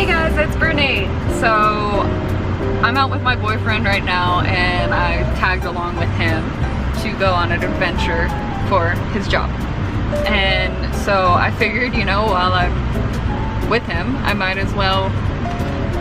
Hey guys, it's Brittany. So I'm out with my boyfriend right now and I tagged along with him to go on an adventure for his job. And so I figured, you know, while I'm with him, I might as well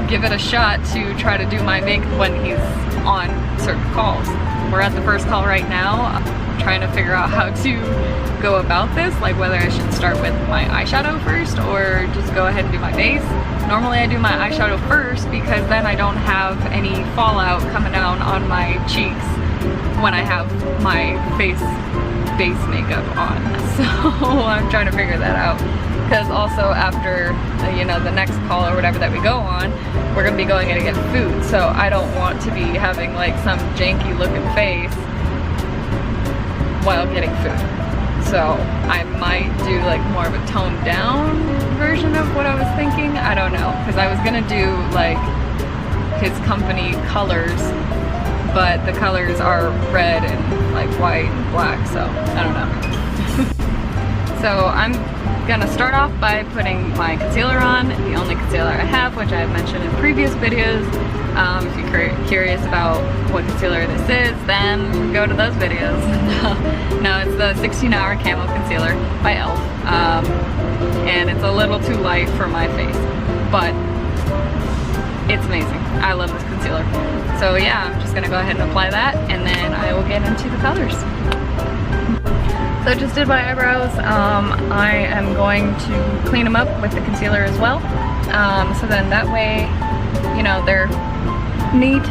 give it a shot to try to do my makeup when he's on certain calls. We're at the first call right now. I'm trying to figure out how to go about this, like whether I should start with my eyeshadow first or just go ahead and do my base. Normally I do my eyeshadow first because then I don't have any fallout coming down on my cheeks when I have my face base makeup on. So I'm trying to figure that out. Because also after, you know, the next call or whatever that we go on, we're gonna be going in to get food. So I don't want to be having like some janky looking face while getting food. So I might do like more of a toned down version of what I was thinking. I don't know, because I was gonna do like his company colors, but the colors are red and like white and black, so I don't know. So I'm gonna start off by putting my concealer on, the only concealer I have, which I've mentioned in previous videos. If you're curious about what concealer this is, then go to those videos. No, it's the 16-Hour Camo Concealer by e.l.f. And it's a little too light for my face, but it's amazing. I love this concealer. So yeah, I'm just gonna go ahead and apply that, and then I will get into the colors. So I just did my eyebrows. I am going to clean them up with the concealer as well. So then that way, you know, they're neat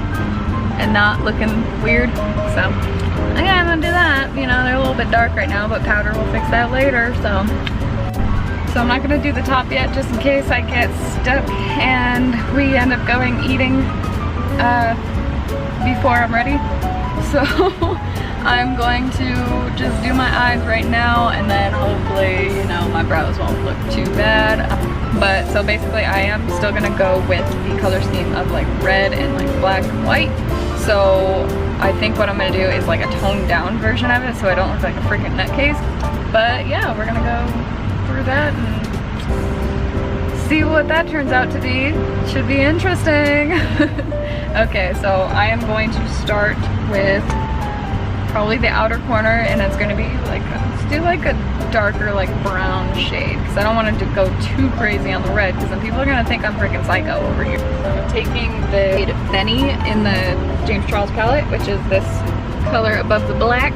and not looking weird. So yeah, I'm gonna do that. You know, they're a little bit dark right now, but powder will fix that later. So I'm not gonna do the top yet, just in case I get stuck and we end up going eating before I'm ready. So I'm going to just do my eyes right now, and then hopefully, you know, my brows won't look too bad. But so basically I am still gonna go with the color scheme of like red and like black and white. So I think what I'm gonna do is like a toned down version of it so I don't look like a freaking nutcase. But yeah, we're gonna go through that and see what that turns out to be. Should be interesting. Okay, so I am going to start with probably the outer corner, and it's gonna be like, let's do like a darker like brown shade, because I don't want to go too crazy on the red, because then people are gonna think I'm freaking psycho over here. So I'm taking the shade Benny in the James Charles palette, which is this color above the black.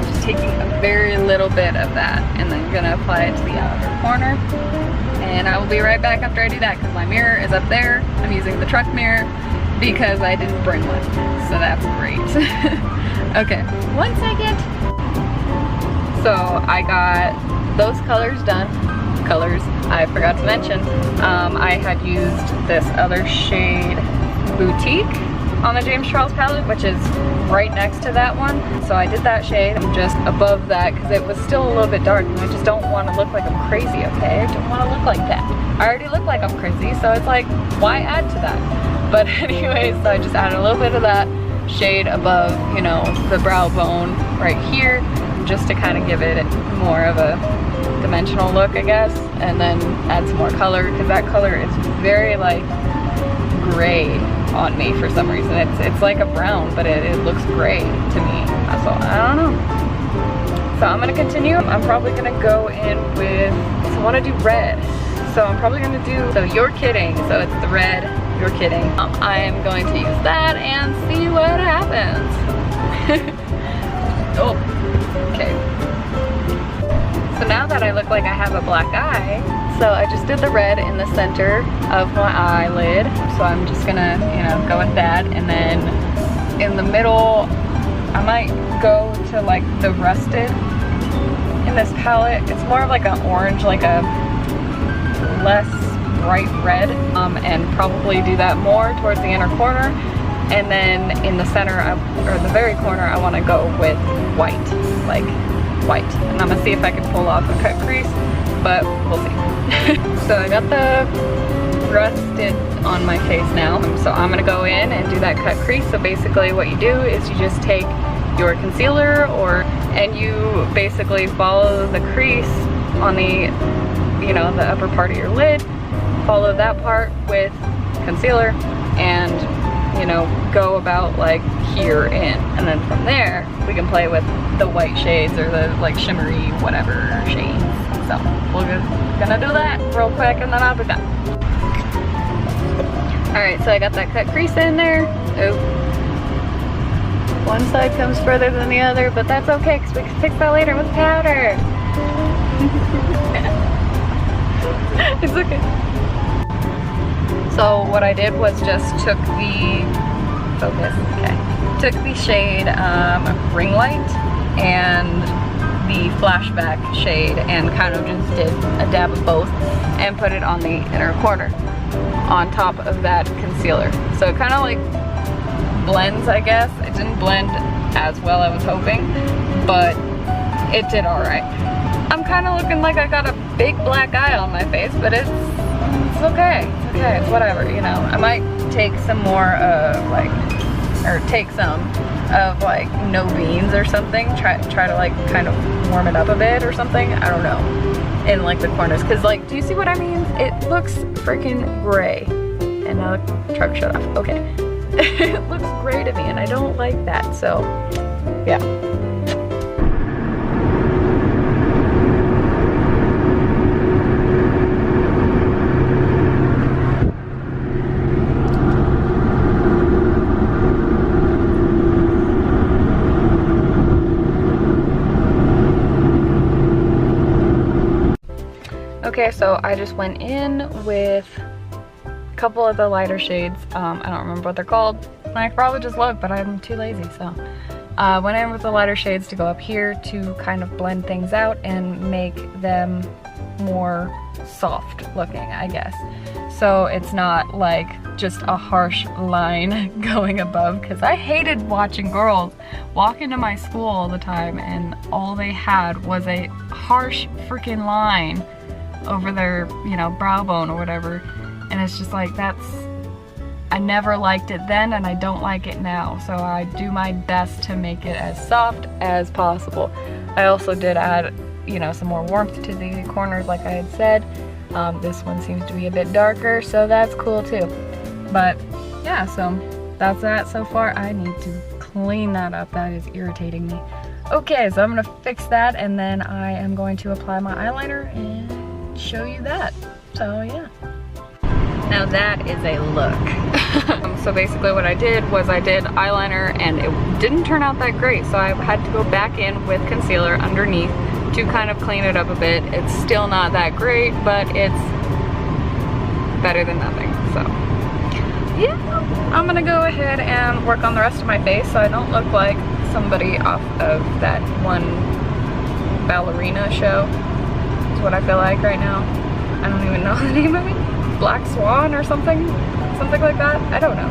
Just taking a very little bit of that, and then gonna apply it to the outer corner. And I will be right back after I do that, because my mirror is up there. I'm using the truck mirror because I didn't bring one, so that's great. Okay, 1 second. So I got those colors done. Colors, I forgot to mention. I had used this other shade, Boutique, on the James Charles palette, which is right next to that one. So I did that shade. I'm just above that because it was still a little bit dark, and I just don't want to look like I'm crazy, okay? I don't want to look like that. I already look like I'm crazy, so it's like, why add to that? But anyways, so I just added a little bit of that shade above, you know, the brow bone right here, just to kind of give it more of a dimensional look, I guess, and then add some more color, because that color is very like gray on me for some reason. It's like a brown, but it looks gray to me, so I don't know. So I'm gonna continue. I'm probably gonna go in with, so I want to do red, so I'm probably gonna do, so You're Kidding, so it's the red You're Kidding. I am going to use that and see what happens. Oh, okay. So now that I look like I have a black eye, so I just did the red in the center of my eyelid. So I'm just gonna, you know, go with that. And then in the middle, I might go to like the Rusted in this palette. It's more of like an orange, like a less bright red, and probably do that more towards the inner corner. And then in the center, or the very corner, I want to go with white, like white. And I'm gonna see if I can pull off a cut crease, but we'll see. So I got the Rusted on my face now, so I'm gonna go in and do that cut crease. So basically what you do is you just take your concealer, and you basically follow the crease on the, you know, the upper part of your lid, follow that part with concealer and, you know, go about like here in. And then from there, we can play with the white shades or the like shimmery whatever shades. So we're gonna do that real quick and then I'll be done. Alright, so I got that cut crease in there. Oh. One side comes further than the other, but that's okay because we can fix that later with powder. It's okay. So what I did was just took the took the shade Ring Light and the Flashback shade and kind of just did a dab of both and put it on the inner corner on top of that concealer. So it kind of like blends, I guess. It didn't blend as well I was hoping, but it did all right. I'm kind of looking like I got a big black eye on my face, but it's okay. It's okay. It's whatever, you know. I might take some more take some of like No Beans or something. Try to like kind of warm it up a bit or something. I don't know. In like the corners, cause like, do you see what I mean? It looks freaking gray. And now the truck shut off. Okay. It looks gray to me, and I don't like that. So, yeah. Okay, so I just went in with a couple of the lighter shades. I don't remember what they're called. I probably just looked, but I'm too lazy, so. Went in with the lighter shades to go up here to kind of blend things out and make them more soft looking, I guess. So it's not like just a harsh line going above, because I hated watching girls walk into my school all the time and all they had was a harsh freaking line over their, you know, brow bone or whatever. And it's just like, I never liked it then and I don't like it now. So I do my best to make it as soft as possible. I also did add, you know, some more warmth to the corners like I had said. This one seems to be a bit darker, so that's cool too. But yeah, so that's that so far. I need to clean that up. That is irritating me. Okay, so I'm gonna fix that and then I am going to apply my eyeliner and show you that. So yeah. Now that is a look. So basically what I did was I did eyeliner and it didn't turn out that great. So I had to go back in with concealer underneath to kind of clean it up a bit. It's still not that great, but it's better than nothing. So yeah, I'm gonna go ahead and work on the rest of my face so I don't look like somebody off of that one ballerina show. Is what I feel like right now. I don't even know the name of it. Black Swan or something like that. I don't know,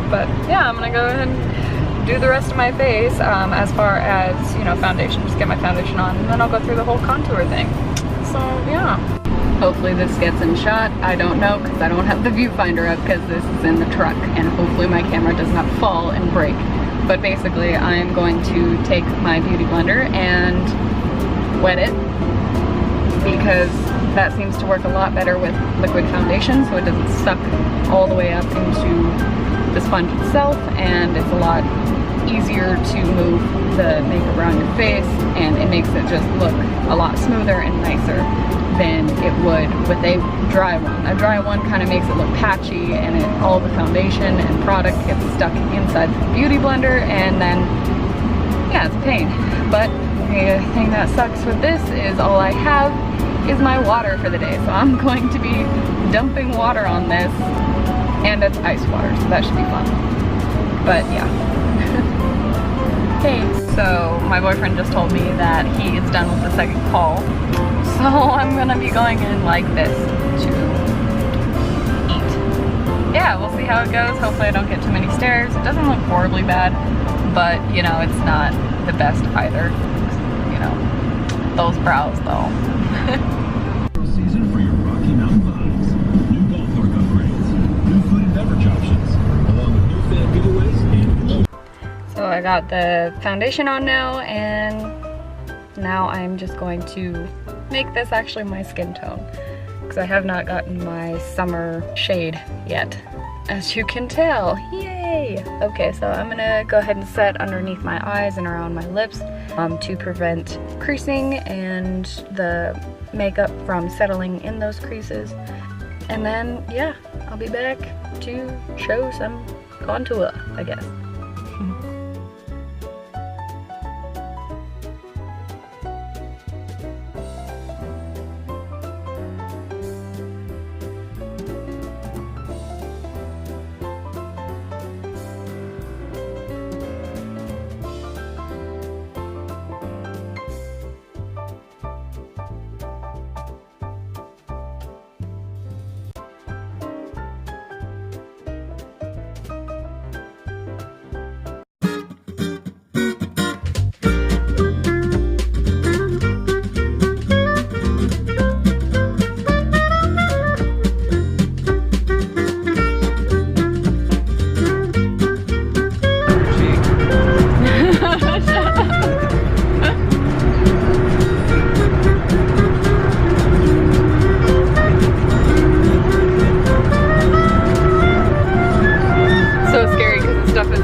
but yeah, I'm gonna go ahead and do the rest of my face as far as, you know, foundation. Just get my foundation on and then I'll go through the whole contour thing. So yeah, hopefully this gets in shot. I don't know because I don't have the viewfinder up because this is in the truck and hopefully my camera does not fall and break. But basically I am going to take my beauty blender and wet it because that seems to work a lot better with liquid foundation, so it doesn't suck all the way up into the sponge itself, and it's a lot easier to move the makeup around your face, and it makes it just look a lot smoother and nicer than it would with a dry one. A dry one kind of makes it look patchy, and all the foundation and product gets stuck inside the beauty blender, and then yeah, it's a pain. But the thing that sucks with this is all I have is my water for the day. So I'm going to be dumping water on this, and it's ice water, so that should be fun. But yeah. Hey, so my boyfriend just told me that he is done with the second call. So I'm gonna be going in like this to eat. Yeah, we'll see how it goes. Hopefully I don't get too many stares. It doesn't look horribly bad, but you know, it's not the best either. You know, those brows though. Season for your Rocky Mountain vibes. New ballpark upgrades, new food and beverage options, along with new fan giveaways and So I got the foundation on now, and now I'm just going to make this actually my skin tone. Because because I have not gotten my summer shade yet, as you can tell. Yay! Okay, so I'm gonna go ahead and set underneath my eyes and around my lips to prevent creasing and the makeup from settling in those creases. And then, yeah, I'll be back to show some contour, I guess.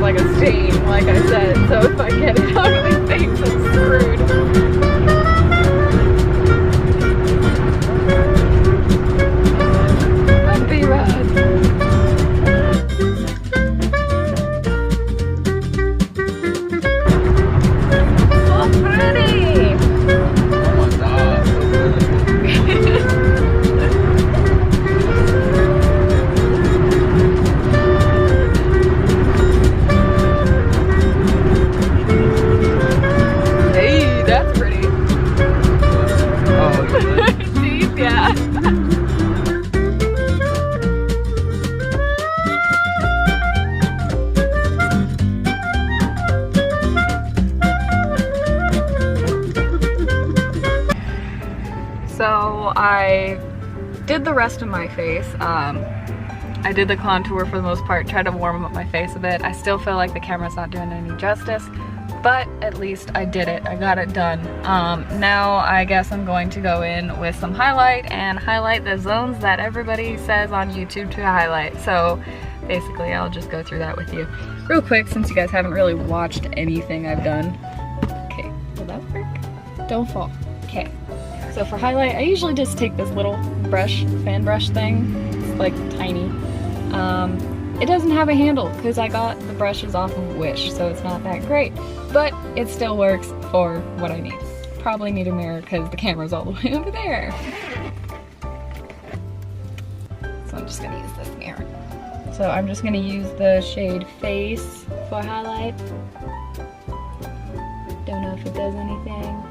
Like a stain, like I said, so if I get it out of my face, I'm screwed. Bumpy ride. So pretty! Oh my god, so So I did the rest of my face. I did the contour for the most part, tried to warm up my face a bit. I still feel like the camera's not doing any justice, but at least I did it. I got it done. Now I guess I'm going to go in with some highlight and highlight the zones that everybody says on YouTube to highlight. So basically I'll just go through that with you real quick since you guys haven't really watched anything I've done. Okay, will that work? Don't fall. Okay. So for highlight, I usually just take this little brush, fan brush thing. It's like tiny. It doesn't have a handle because I got the brushes off of Wish, so it's not that great. But it still works for what I need. Probably need a mirror because the camera's all the way over there. So I'm just gonna use this mirror. So I'm just gonna use the shade Face for highlight. Don't know if it does anything.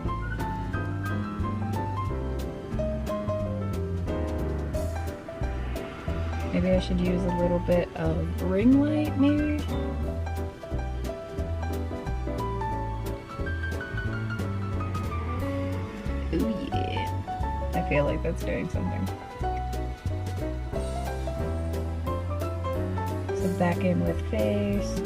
Maybe I should use a little bit of ring light, maybe? Ooh yeah. I feel like that's doing something. So back in with Face.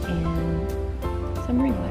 And some ring light.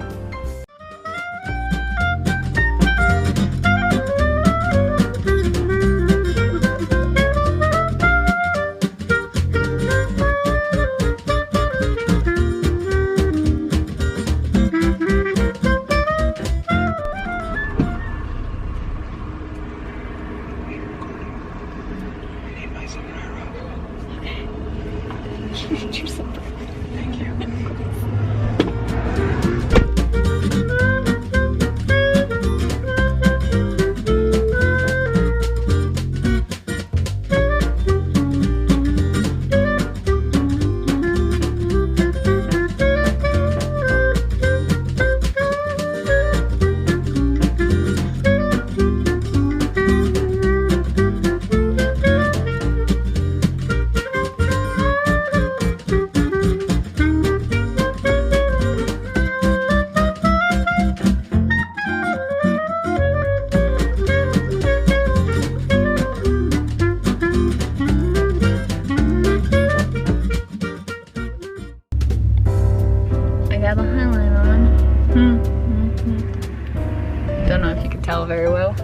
Don't know if you can tell very well.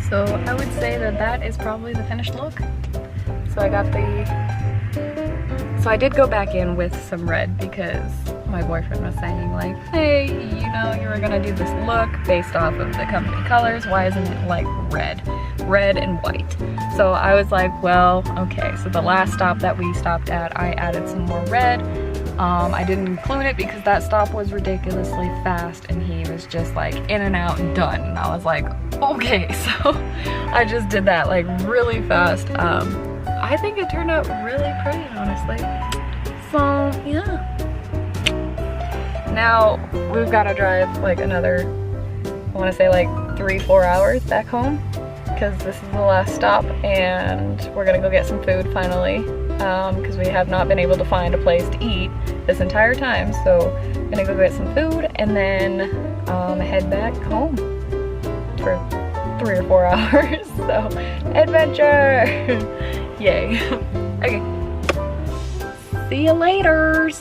So I would say that that is probably the finished look. So I did go back in with some red because my boyfriend was saying like, hey, you know, you were gonna do this look based off of the company colors. Why isn't it like red and white? So I was like, well, okay. So the last stop that we stopped at, I added some more red. I didn't include it because that stop was ridiculously fast and he was just like in and out and done. And I was like, okay. So I just did that like really fast. I think it turned out really pretty, honestly. So yeah. Now we've got to drive like another, I want to say like 3-4 hours back home because this is the last stop and we're gonna go get some food finally because we have not been able to find a place to eat this entire time. So I'm gonna go get some food and then head back home for 3 or 4 hours. So adventure! Yay. Okay. See you laters.